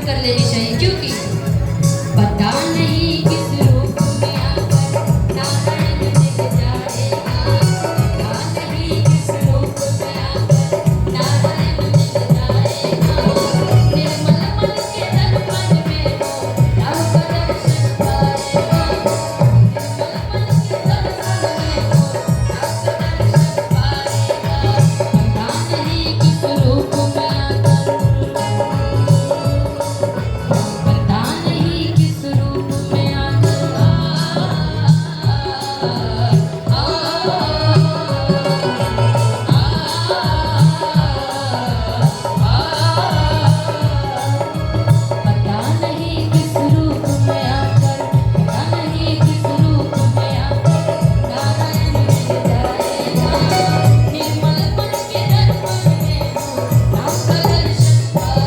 कर लेनी चाहिए, क्योंकि पता नहीं किस रूप में आकर नारायण मिल जाएगा, पता नहीं किस रूप में आकर नारायण मिल जाएगा। निर्मल मन के दर्पण में वो राम का दर्शन पाएगा, निर्मल मन के दर्पण में वो राम का दर्शन पाएगा।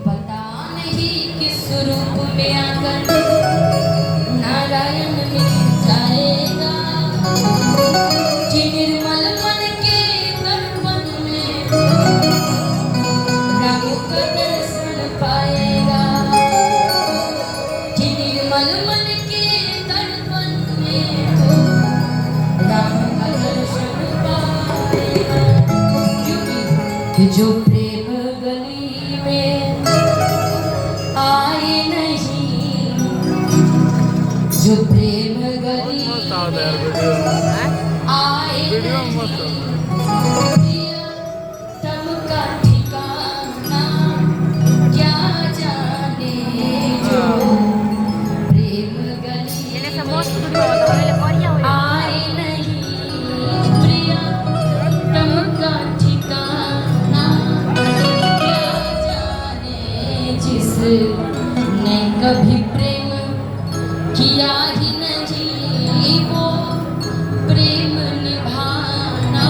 पता नहीं किस रूप में नारायण मिल जाएगा, कि निर्मल मन के दर्पण में राम का दर्शन पाएगा, कि निर्मल मन के दर्पण में राम का दर्शन पाएगा। क्योंकि जो प्रेम गली में आए नहीं, जो प्रेम गली में आए नहीं, तब का ठिकाना क्या जाने। जो प्रेम गली में आए नहीं, प्रिया तब का ठिकाना क्या जाने। जिसने कभी प्रेम किया ही नहीं, वो प्रेम निभाना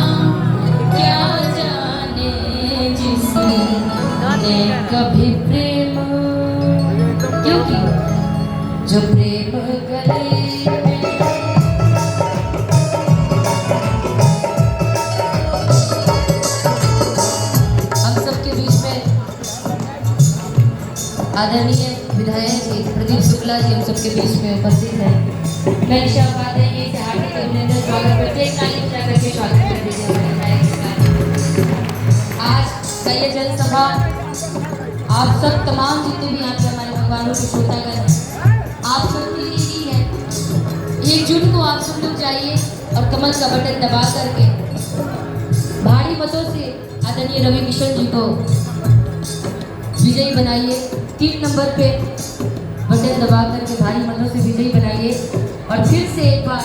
क्या जाने। जिसने कभी प्रेम, क्योंकि जो प्रेम गले में हम सबके बीच में आदरणीय विधायक प्रदीप शुक्ला जी हम सबके बीच में उपस्थित है। मैं ईशा उपाध्याय जी से हार्दिक अभिनंदन स्वागत करते हैं। ताली बजा करके स्वागत कर दीजिए हमारे विधायक का। आज का ये जनसभा आप सब तमाम जितने भी यहाँ पे हमारे भगवानों के श्रोतागण हैं, आप सबके लिए ही है। 1 जून को आप सब लोग जाइए और कमल का बटन दबा करके भारी मतों से आदरणीय रवि किशन जी को विजयी बनाइए। 3 नंबर पे बटन दबा करके भारी मतों से विजयी बनाइए और फिर से एक बार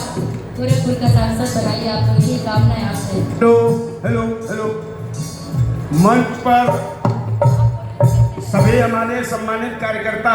गोरखपुर का सांसद बनाइए। आप लोग यही कामना है आपसे। Hello hello hello. मंच पर सभी हमारे सम्मानित कार्यकर्ता